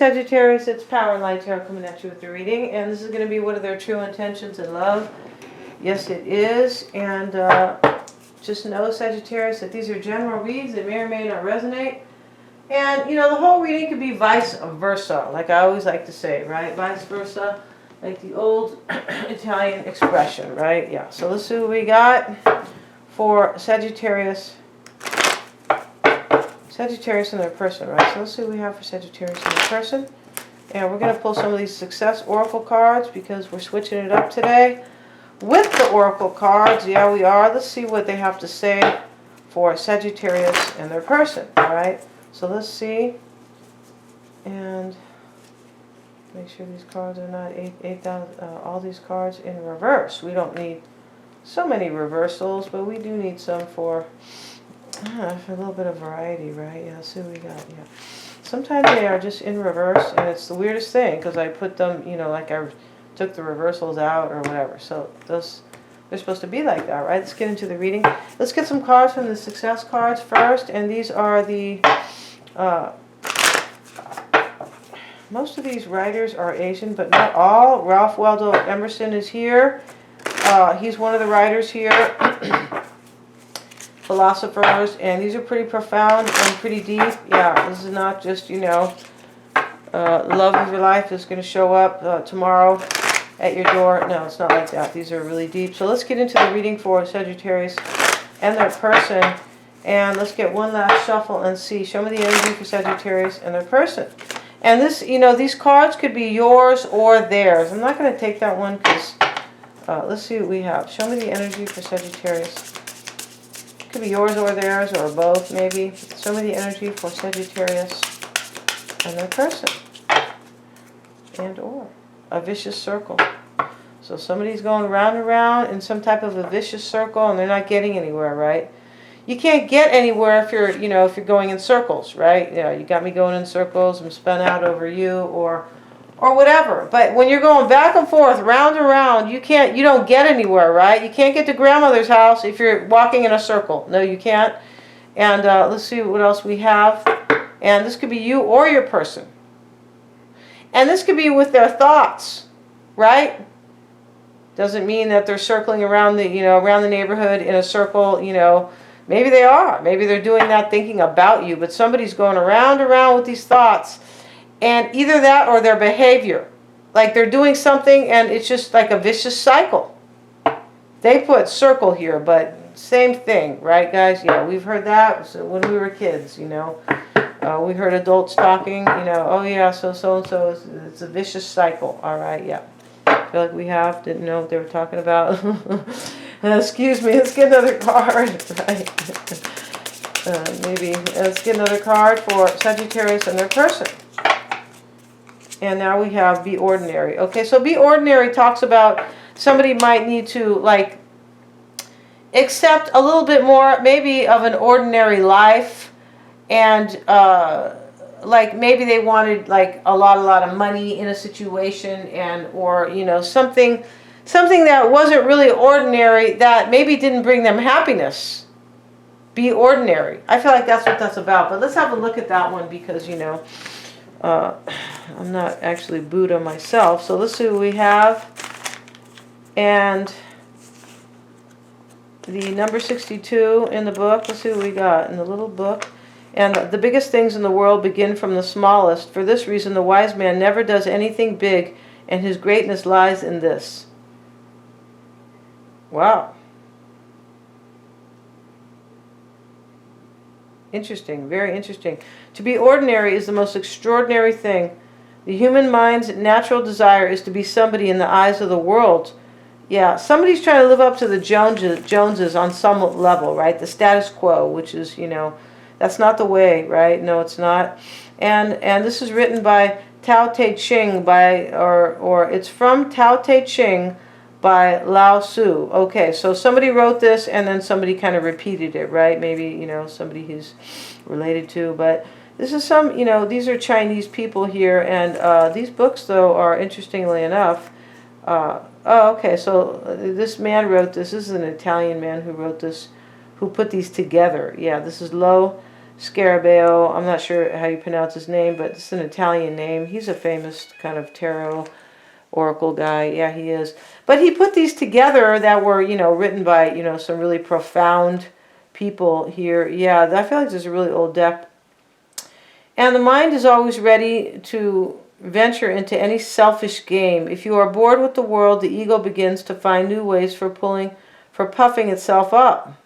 Sagittarius, it's Power and Light Tarot coming at you with the reading, and this is going to be what are their true intentions in love. Yes, it is, and just know, Sagittarius, that these are general reads that may or may not resonate. And, you know, the whole reading could be vice versa, like I always like to say, right? Vice versa, like the old Italian expression, right? Yeah, so let's see what we got for Sagittarius. Sagittarius and their person, right? So let's see what we have for Sagittarius and their person. And we're going to pull some of these success oracle cards because we're switching it up today. With the oracle cards, yeah, we are. Let's see what they have to say for Sagittarius and their person, all right? So let's see. And make sure these cards are not 8,000, all these cards in reverse. We don't need so many reversals, but we do need some for a little bit of variety, right? Yeah, let's see what we got. Yeah, sometimes they are just in reverse, and it's the weirdest thing because I put them, you know, like I took the reversals out or whatever. So those, they're supposed to be like that, right? Let's get into the reading. Let's get some cards from the success cards first, and these are the most of these writers are Asian, but not all. Ralph Waldo Emerson is here. He's one of the writers here. Philosophers, and these are pretty profound and pretty deep. Yeah, this is not just, you know, love of your life is going to show up tomorrow at your door. No, it's not like that. These are really deep. So let's get into the reading for Sagittarius and their person, and let's get one last shuffle and see. Show me the energy for Sagittarius and their person. And this, you know, these cards could be yours or theirs. I'm not going to take that one because let's see what we have. Show me the energy for Sagittarius. Could be yours or theirs or both, maybe. Show me the energy for Sagittarius and their person. And or a vicious circle. So somebody's going round and round in some type of a vicious circle and they're not getting anywhere, right? You can't get anywhere if you're, you know, if you're going in circles, right? You know, you got me going in circles, I'm spun out over you or whatever. But when you're going back and forth, round and round, you don't get anywhere, right? You can't get to grandmother's house if you're walking in a circle. No, you can't. And let's see what else we have. And this could be you or your person. And this could be with their thoughts, right? Doesn't mean that they're circling around the, you know, around the neighborhood in a circle, you know. Maybe they are. Maybe they're doing that thinking about you. But somebody's going around and around with these thoughts. And either that or their behavior. Like they're doing something and it's just like a vicious cycle. They put circle here, but same thing, right, guys? Yeah, we've heard that when we were kids, you know. We heard adults talking, you know, oh yeah, so-and-so, it's a vicious cycle. All right, yeah. I feel like we have, didn't know what they were talking about. Excuse me, let's get another card. Right. Maybe let's get another card for Sagittarius and their person. And now we have Be Ordinary. Okay, so Be Ordinary talks about somebody might need to, like, accept a little bit more, maybe, of an ordinary life. And, like, maybe they wanted, like, a lot of money in a situation and, or, you know, something that wasn't really ordinary that maybe didn't bring them happiness. Be ordinary. I feel like that's what that's about. But let's have a look at that one because, you know, I'm not actually Buddha myself. So let's see what we have. And the number 62 in the book. Let's see what we got in the little book. And the biggest things in the world begin from the smallest. For this reason, the wise man never does anything big, and his greatness lies in this. Wow. Interesting, very interesting. To be ordinary is the most extraordinary thing. The human mind's natural desire is to be somebody in the eyes of the world. Yeah, somebody's trying to live up to the Joneses on some level, right? The status quo, which is, you know, that's not the way, right? No, it's not. And this is written by Tao Te Ching or it's from Tao Te Ching by Lao Tzu. Okay, so somebody wrote this and then somebody kind of repeated it, right? Maybe, you know, somebody he's related to. But this is some, you know, these are Chinese people here. And these books, though, are interestingly enough. Oh, okay, so this man wrote this. This is an Italian man who wrote this, who put these together. Yeah, this is Lo Scarabeo. I'm not sure how you pronounce his name, but it's an Italian name. He's a famous kind of tarot oracle guy. Yeah, he is. But he put these together that were, written by, some really profound people here. Yeah, I feel like this is a really old deck. And the mind is always ready to venture into any selfish game. If you are bored with the world, the ego begins to find new ways for puffing itself up.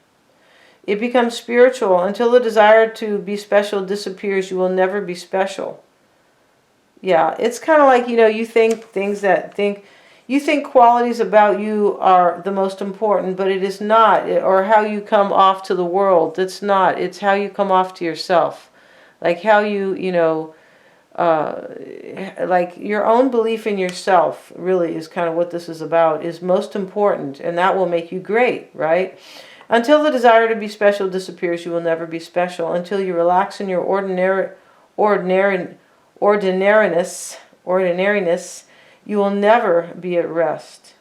It becomes spiritual. Until the desire to be special disappears, you will never be special. Yeah, it's kind of like, you think qualities about you are the most important, but it is not. Or how you come off to the world. It's not. It's how you come off to yourself. Like how like your own belief in yourself really is kind of what this is about, is most important, and that will make you great, right? Until the desire to be special disappears, you will never be special. Until you relax in your ordinariness, you will never be at rest.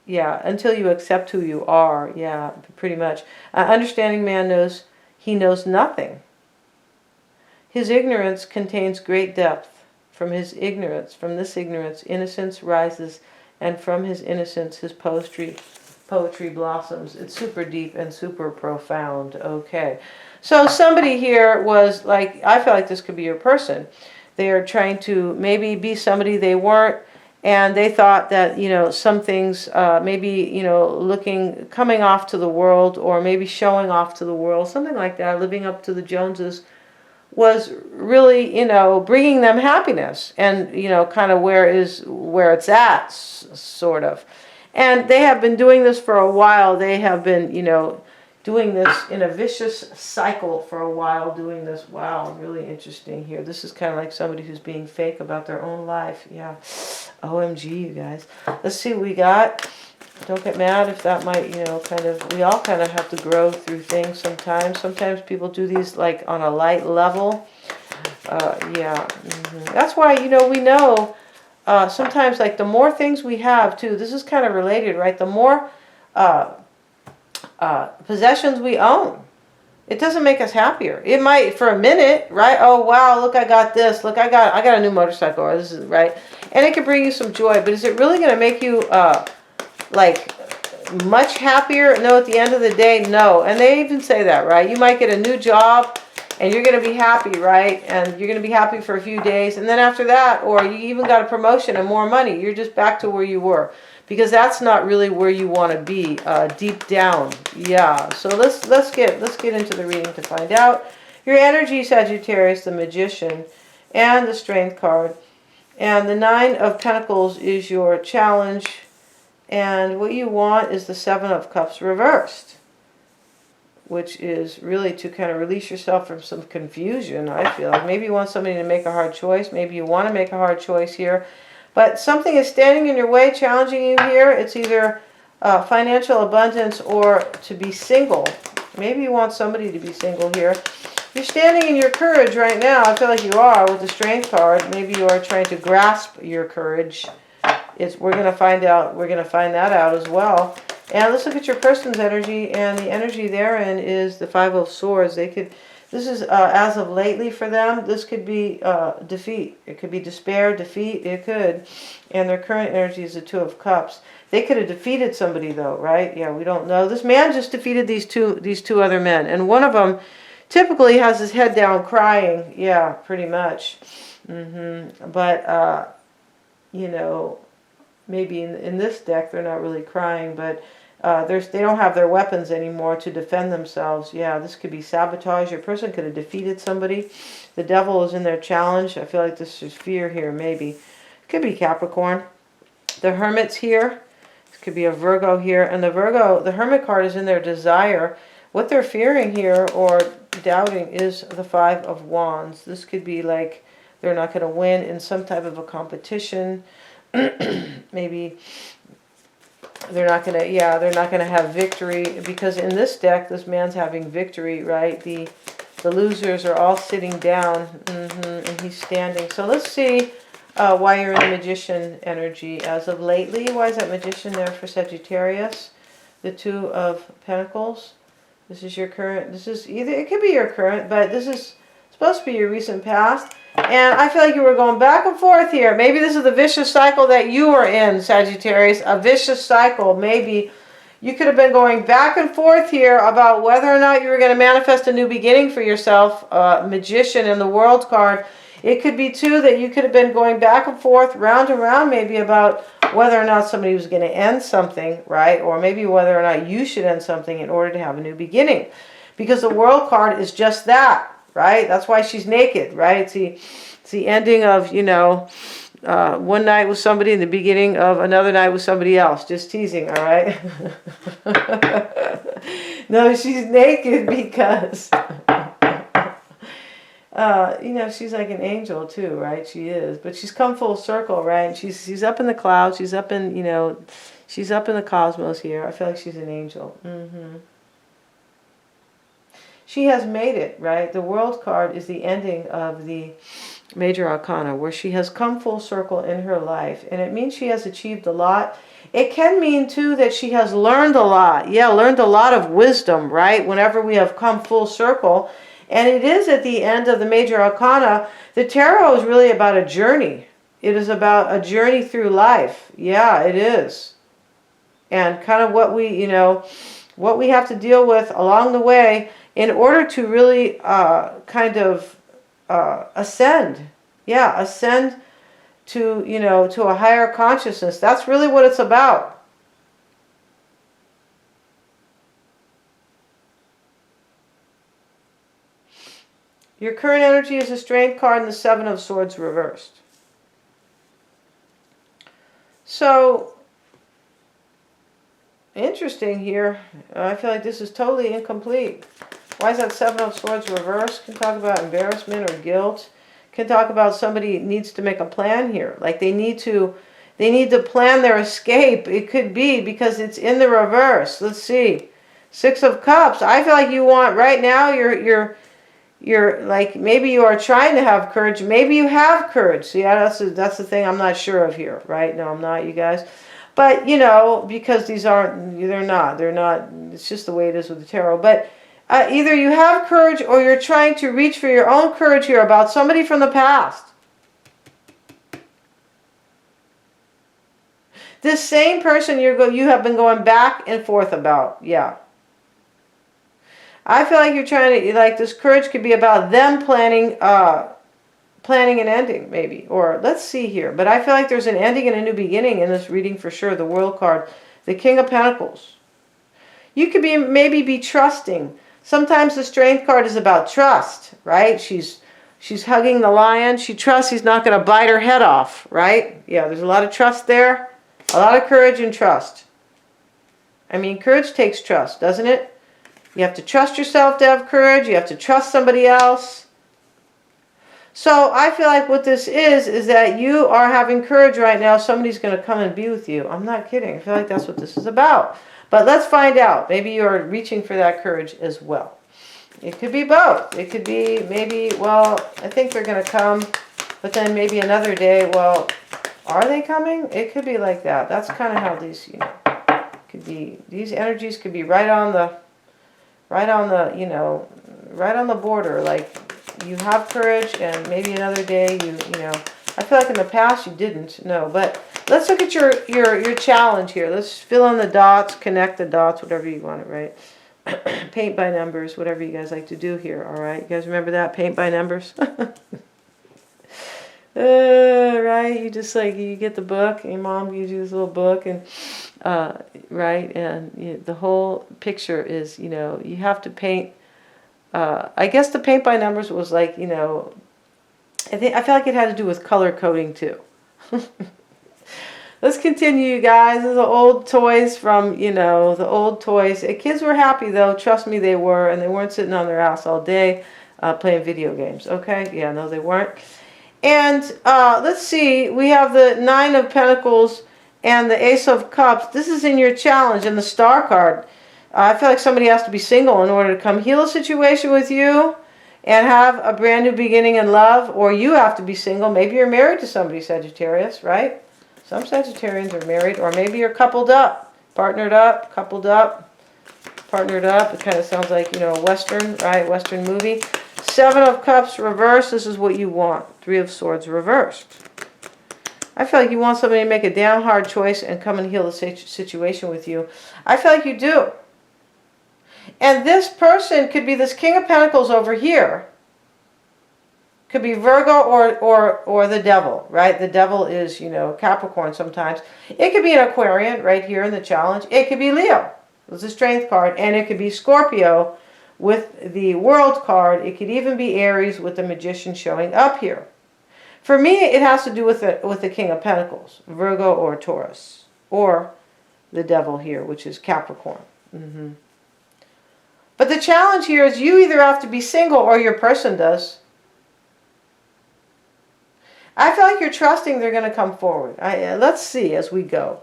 Yeah, until you accept who you are. Yeah, pretty much. An understanding man knows he knows nothing. His ignorance contains great depth. From this ignorance, innocence rises, and from his innocence, his poetry blossoms. It's super deep and super profound. Okay. So somebody here was like, I feel like this could be your person. They are trying to maybe be somebody they weren't, and they thought that, some things, maybe, coming off to the world, or maybe showing off to the world, something like that, living up to the Joneses, was really, bringing them happiness, and, kind of where it's at, sort of. And they have been doing this for a while. They have been, doing this in a vicious cycle for a while, doing this. Wow, really interesting here. This is kind of like somebody who's being fake about their own life. Yeah. OMG, you guys. Let's see what we got. Don't get mad if that might, we all kind of have to grow through things sometimes. Sometimes people do these like on a light level. Yeah. That's why, we know sometimes like the more things we have too, this is kind of related, right? The more possessions we own, it doesn't make us happier. It might for a minute, right? Oh, wow, look, I got this. Look, I got a new motorcycle, or this is right. And it can bring you some joy, but is it really going to make you like much happier? No, at the end of the day, no. And they even say that, right? You might get a new job and you're going to be happy, right? And you're going to be happy for a few days. And then after that, or you even got a promotion and more money, you're just back to where you were. Because that's not really where you want to be deep down. Yeah. So let's get into the reading to find out. Your energy, Sagittarius, the Magician, and the Strength card. And the 9 of Pentacles is your challenge. And what you want is the 7 of Cups reversed, which is really to kind of release yourself from some confusion, I feel like. Maybe you want somebody to make a hard choice. Maybe you want to make a hard choice here. But something is standing in your way, challenging you here. It's either financial abundance or to be single. Maybe you want somebody to be single here. You're standing in your courage right now. I feel like you are with the Strength card. Maybe you are trying to grasp your courage. We're going to find out. We're going to find that out as well. And let's look at your person's energy. And the energy therein is the 5 of Swords. This is as of lately for them. This could be defeat. It could be despair, defeat. It could. And their current energy is the 2 of Cups. They could have defeated somebody though, right? Yeah, we don't know. This man just defeated these two other men, and one of them typically has his head down, crying. Yeah, pretty much. But maybe in this deck they're not really crying, but they don't have their weapons anymore to defend themselves. Yeah, this could be sabotage. Your person could have defeated somebody. The Devil is in their challenge. I feel like this is fear here, maybe. It could be Capricorn. The Hermit's here. This could be a Virgo here. And the Hermit card is in their desire. What they're fearing here or doubting is the 5 of Wands. This could be like they're not going to win in some type of a competition. Maybe they're not going to have victory, because in this deck this man's having victory, right? The losers are all sitting down, and he's standing. So let's see why you're in the Magician energy as of lately. Why is that Magician there for Sagittarius? The 2 of Pentacles. This is your current, this is either, it could be your current, but this is supposed to be your recent past. And I feel like you were going back and forth here. Maybe this is the vicious cycle that you are in, Sagittarius. A vicious cycle. Maybe you could have been going back and forth here about whether or not you were going to manifest a new beginning for yourself. Magician in the World card. It could be, too, that you could have been going back and forth, round and round, maybe about whether or not somebody was going to end something, right? Or maybe whether or not you should end something in order to have a new beginning. Because the World card is just that. Right? That's why she's naked, right? It's the ending of, you know, one night with somebody and the beginning of another night with somebody else. Just teasing, all right? No, she's naked because, you know, she's like an angel too, right? She is. But she's come full circle, right? And she's up in the clouds. She's up in, you know, she's up in the cosmos here. I feel like she's an angel. She has made it, right? The World card is the ending of the Major Arcana, where she has come full circle in her life. And it means she has achieved a lot. It can mean, too, that she has learned a lot. Yeah, learned a lot of wisdom, right? Whenever we have come full circle. And it is at the end of the Major Arcana. The tarot is really about a journey. It is about a journey through life. Yeah, it is. And kind of what we, you know, what we have to deal with along the way in order to really kind of ascend. Yeah, ascend to, you know, to a higher consciousness. That's really what it's about. Your current energy is a Strength card and the Seven of Swords reversed. So, interesting here. I feel like this is totally incomplete. Why is that Seven of Swords reversed? Can talk about embarrassment or guilt. Can talk about somebody needs to make a plan here. Like they need to plan their escape. It could be because it's in the reverse. Let's see. Six of Cups. I feel like you want right now. You're like maybe you are trying to have courage. Maybe you have courage. See, that's the thing I'm not sure of here. Right? No, I'm not. You guys. But you know, because these aren't. They're not. It's just the way it is with the tarot. But either you have courage or you're trying to reach for your own courage here about somebody from the past. This same person you have been going back and forth about. Yeah. I feel like you're trying to, like this courage could be about them planning an ending maybe. Or let's see here. But I feel like there's an ending and a new beginning in this reading for sure. The World card. The King of Pentacles. You could maybe be trusting. Sometimes the Strength card is about trust, right? She's hugging the lion. She trusts he's not going to bite her head off, right? Yeah, there's a lot of trust there. A lot of courage and trust. I mean, courage takes trust, doesn't it? You have to trust yourself to have courage. You have to trust somebody else. So I feel like what this is that you are having courage right now. Somebody's going to come and be with you. I'm not kidding. I feel like that's what this is about. But let's find out. Maybe you're reaching for that courage as well. It could be both. It could be maybe, well, I think they're going to come, but then maybe another day, well, are they coming? It could be like that. That's kind of how these, you know, could be. These energies could be right on the, you know, right on the border. Like you have courage, and maybe another day you know. I feel like in the past you didn't. No, but let's look at your challenge here. Let's fill in the dots, connect the dots, whatever you want it, right? Paint by numbers, whatever you guys like to do here, all right? You guys remember that? Paint by numbers? Right? You just like, you get the book, and your mom gives you this little book, and right? And the whole picture is, you know, you have to paint. I guess the paint by numbers was like, you know, I feel like it had to do with color coding too. Let's continue, you guys. These are old toys from, you know, the old toys. Kids were happy, though. Trust me, they were. And they weren't sitting on their ass all day playing video games. Okay? Yeah, no, they weren't. And let's see. We have the Nine of Pentacles and the Ace of Cups. This is in your challenge in the Star card. I feel like somebody has to be single in order to come heal a situation with you and have a brand new beginning in love. Or you have to be single. Maybe you're married to somebody, Sagittarius, right? Some Sagittarians are married, or maybe you're coupled up, partnered up, coupled up. partnered up. It kind of sounds like, you know, a Western, right? Western movie. 7 of Cups reversed. This is what you want. 3 of Swords reversed. I feel like you want somebody to make a damn hard choice and come and heal the situation with you. I feel like you do. And this person could be this King of Pentacles over here. Could be Virgo or the devil, right? The devil is, you know, Capricorn sometimes. It could be an Aquarian right here in the challenge. It could be Leo. It's a Strength card. And it could be Scorpio with the World card. It could even be Aries with the Magician showing up here. For me, it has to do with the King of Pentacles, Virgo or Taurus, or the devil here, which is Capricorn. But the challenge here is you either have to be single or your person does. I feel like you're trusting they're going to come forward. Let's see as we go.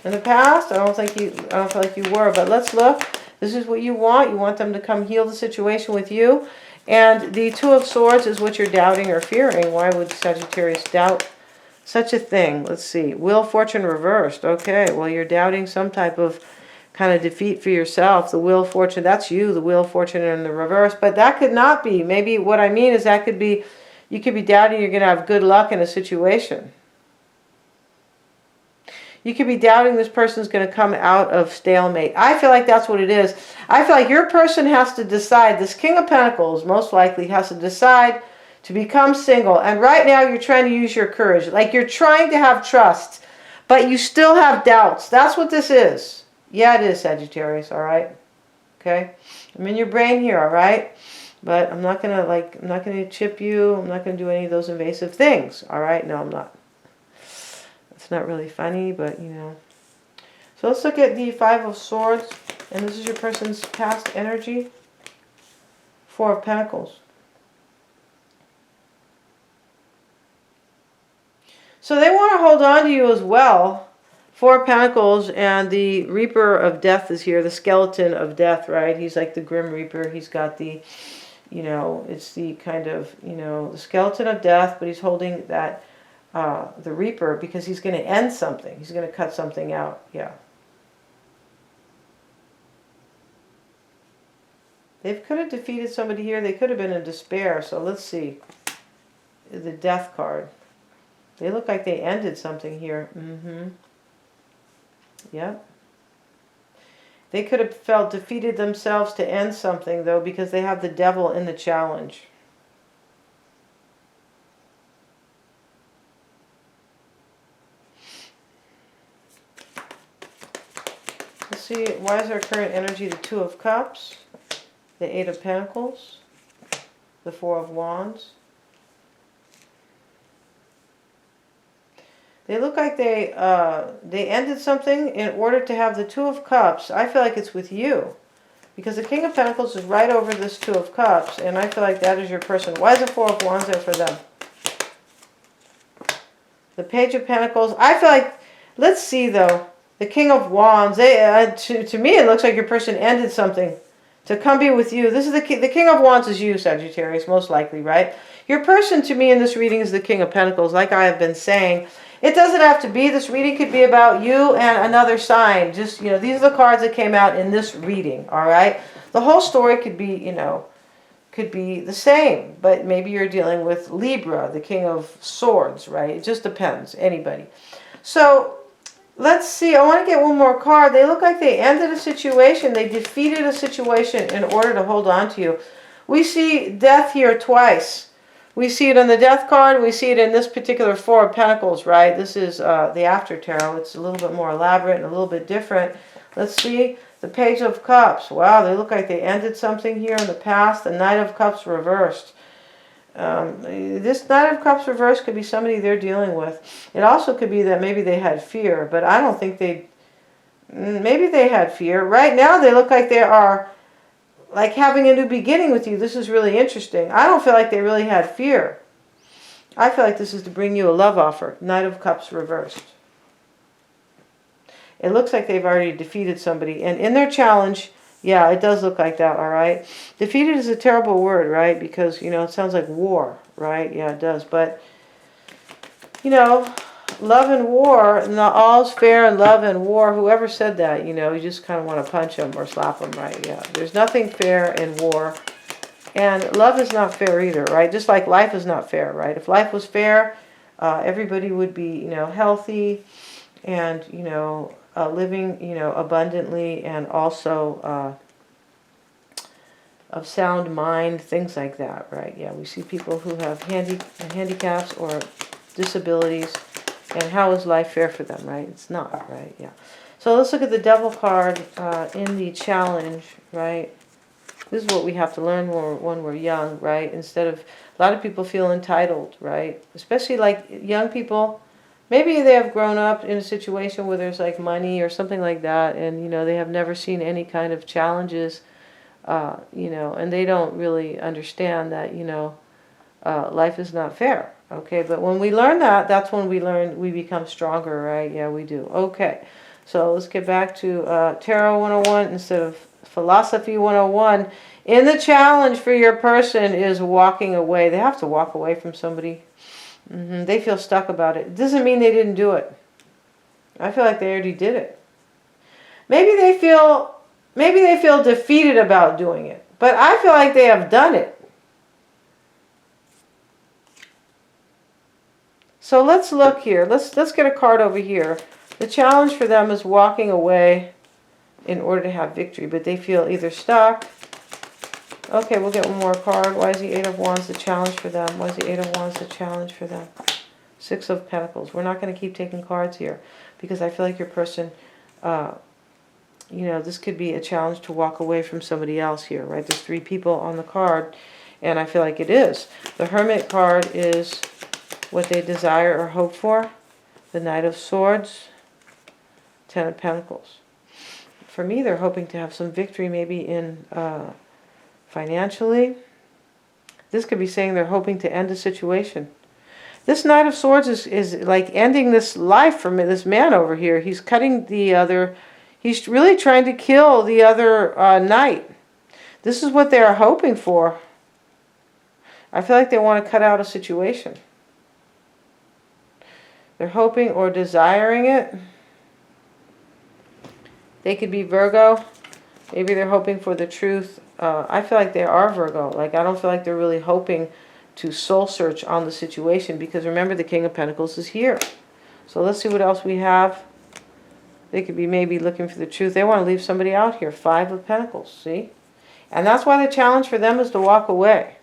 In the past, I don't feel like you were, but let's look. This is what you want. You want them to come heal the situation with you. And the 2 of Swords is what you're doubting or fearing. Why would Sagittarius doubt such a thing? Let's see. Wheel of Fortune reversed. Okay, well, you're doubting some type of kind of defeat for yourself. The Wheel of Fortune, that's you, the Wheel of Fortune in the reverse. But that could not be. Maybe what I mean is that could be, you could be doubting you're going to have good luck in a situation. You could be doubting this person's going to come out of stalemate. I feel like that's what it is. I feel like your person has to decide, this King of Pentacles most likely has to decide to become single. And right now you're trying to use your courage. Like you're trying to have trust, but you still have doubts. That's what this is. Yeah, it is, Sagittarius, all right? Okay? I'm in your brain here, all right? But I'm not going to, I'm not going to chip you. I'm not going to do any of those invasive things, all right? No, I'm not. It's not really funny, but, you know. So let's look at the 5 of Swords. And this is your person's past energy. 4 of Pentacles. So they want to hold on to you as well. 4 of Pentacles, and the Reaper of Death is here. The skeleton of death, right? He's like the Grim Reaper. He's got the, you know, it's the kind of, you know, the skeleton of death, but he's holding that the Reaper because he's going to end something. He's going to cut something out. Yeah. They could have defeated somebody here. They could have been in despair. So let's see. The Death card. They look like they ended something here. Yep. They could have felt defeated themselves to end something, though, because they have the Devil in the challenge. Let's see, why is our current energy the 2 of Cups, the 8 of Pentacles, the 4 of Wands? They look like they ended something in order to have the 2 of Cups. I feel like it's with you. Because the King of Pentacles is right over this 2 of Cups. And I feel like that is your person. Why is the 4 of Wands there for them? The Page of Pentacles. I feel like, let's see though. The King of Wands. To me it looks like your person ended something to come be with you. This is the King of Wands is you, Sagittarius, most likely, right? Your person to me in this reading is the King of Pentacles, like I have been saying. It doesn't have to be. This reading could be about you and another sign. Just, you know, these are the cards that came out in this reading, all right? The whole story could be, you know, could be the same. But maybe you're dealing with Libra, the King of Swords, right? It just depends. Anybody. So, let's see. I want to get one more card. They look like they ended a situation. They defeated a situation in order to hold on to you. We see death here twice. We see it on the Death card. We see it in this particular 4 of Pentacles, right? This is the After Tarot. It's a little bit more elaborate and a little bit different. Let's see. The Page of Cups. Wow, they look like they ended something here in the past. The Knight of Cups reversed. This Knight of Cups reversed could be somebody they're dealing with. It also could be that maybe they had fear, but I don't think they... Maybe they had fear. Right now, they look like they are... like having a new beginning with you. This is really interesting. I don't feel like they really had fear. I feel like this is to bring you a love offer. Knight of Cups reversed. It looks like they've already defeated somebody. And in their challenge, yeah, it does look like that, all right? Defeated is a terrible word, right? Because, you know, it sounds like war, right? Yeah, it does. But, you know, love and war, not all's fair in love and war. Whoever said that, you know, you just kind of want to punch them or slap them, right? Yeah, there's nothing fair in war. And love is not fair either, right? Just like life is not fair, right? If life was fair, everybody would be, you know, healthy and, you know, living, you know, abundantly, and also of sound mind, things like that, right? Yeah, we see people who have handicaps or disabilities, and how is life fair for them, right? It's not, right? Yeah. So let's look at the Devil card in the challenge, right? This is what we have to learn when we're young, right? Instead of, a lot of people feel entitled, right? Especially like young people, maybe they have grown up in a situation where there's like money or something like that, and, you know, they have never seen any kind of challenges, you know, and they don't really understand that, you know, life is not fair, okay? But when we learn that, that's when we become stronger, right? Yeah, we do. Okay, so let's get back to Tarot 101 instead of Philosophy 101. In the challenge for your person is walking away. They have to walk away from somebody. They feel stuck about it. It doesn't mean they didn't do it. I feel like they already did it. Maybe they feel defeated about doing it, but I feel like they have done it. So let's look here. Let's get a card over here. The challenge for them is walking away in order to have victory, but they feel either stuck. Okay, we'll get one more card. Why is the Eight of Wands the challenge for them? Why is the Eight of Wands the challenge for them? Six of Pentacles. We're not going to keep taking cards here because I feel like your person, you know, this could be a challenge to walk away from somebody else here, right? There's three people on the card, and I feel like it is. The Hermit card is what they desire or hope for. The Knight of Swords, Ten of Pentacles. For me, they're hoping to have some victory maybe in financially. This could be saying they're hoping to end a situation. This Knight of Swords is like ending this life for this man over here. He's cutting the other, he's really trying to kill the other knight. This is what they are hoping for. I feel like they want to cut out a situation. They're hoping or desiring it. They could be Virgo. Maybe they're hoping for the truth. I feel like they are Virgo. Like, I don't feel like they're really hoping to soul search on the situation, because remember, the King of Pentacles is here. So let's see what else we have. They could be maybe looking for the truth. They want to leave somebody out here. Five of Pentacles, see? And that's why the challenge for them is to walk away.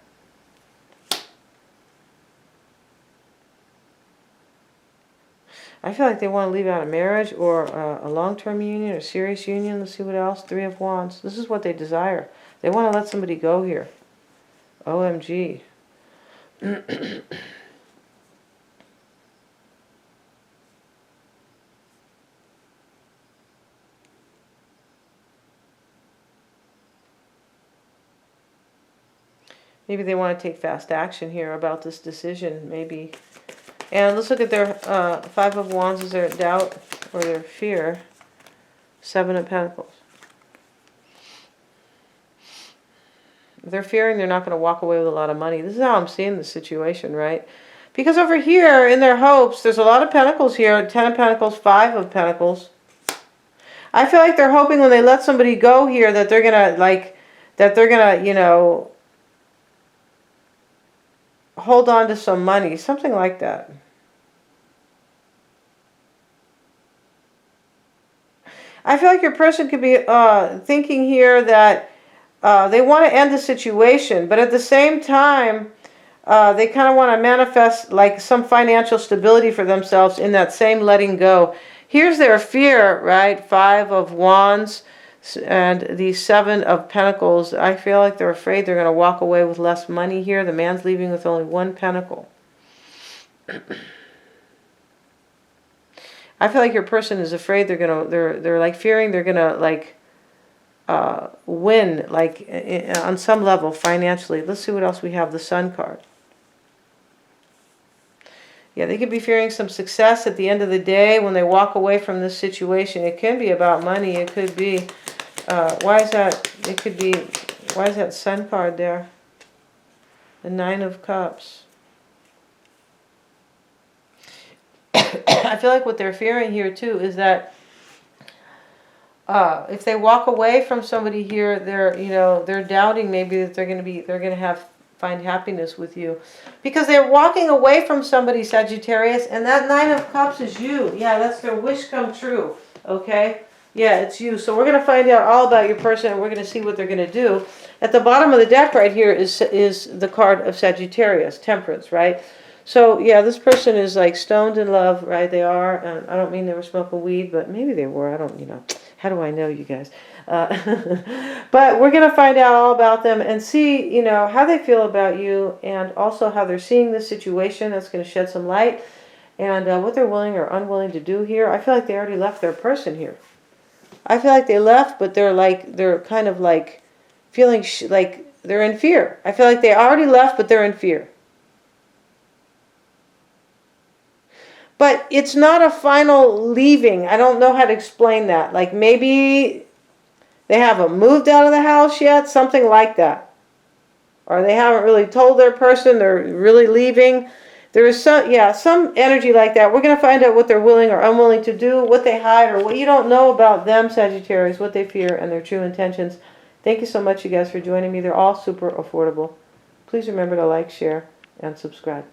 I feel like they want to leave out a marriage or a long-term union or serious union. Let's see what else. Three of Wands. This is what they desire. They want to let somebody go here. OMG. Maybe they want to take fast action here about this decision. Maybe. And let's look at their Five of Wands. Is their doubt or their fear? Seven of Pentacles. They're fearing they're not going to walk away with a lot of money. This is how I'm seeing the situation, right? Because over here, in their hopes, there's a lot of Pentacles here. Ten of Pentacles, Five of Pentacles. I feel like they're hoping when they let somebody go here that they're going to, like, that they're going to, you know, hold on to some money. Something like that. I feel like your person could be thinking here that they want to end the situation, but at the same time, they kind of want to manifest like some financial stability for themselves in that same letting go. Here's their fear, right? Five of Wands and the Seven of Pentacles. I feel like they're afraid they're going to walk away with less money here. The man's leaving with only one pentacle. I feel like your person is afraid they're like fearing they're gonna like win, like on some level financially. Let's see what else we have. The Sun card. Yeah, they could be fearing some success at the end of the day when they walk away from this situation. It can be about money. It could be why is that? It could be, why is that Sun card there? The Nine of Cups. I feel like what they're fearing here too is that if they walk away from somebody here, they're doubting maybe that they're going to find happiness with you, because they're walking away from somebody, Sagittarius, and that Nine of Cups is you. Yeah, that's their wish come true. Okay, yeah, it's you. So we're going to find out all about your person, and we're going to see what they're going to do. At the bottom of the deck right here is the card of Sagittarius, Temperance, right? So yeah, this person is like stoned in love, right? They are, and I don't mean they were smoking weed, but maybe they were. I don't, how do I know, you guys? But we're going to find out all about them and see, how they feel about you, and also how they're seeing this situation. That's going to shed some light, and what they're willing or unwilling to do here. I feel like they already left their person here. I feel like they left, but they're kind of like feeling like they're in fear. I feel like they already left, but they're in fear. But it's not a final leaving. I don't know how to explain that. Like maybe they haven't moved out of the house yet, something like that. Or they haven't really told their person they're really leaving. There is some energy like that. We're going to find out what they're willing or unwilling to do, what they hide, or what you don't know about them, Sagittarius, what they fear, and their true intentions. Thank you so much, you guys, for joining me. They're all super affordable. Please remember to like, share, and subscribe.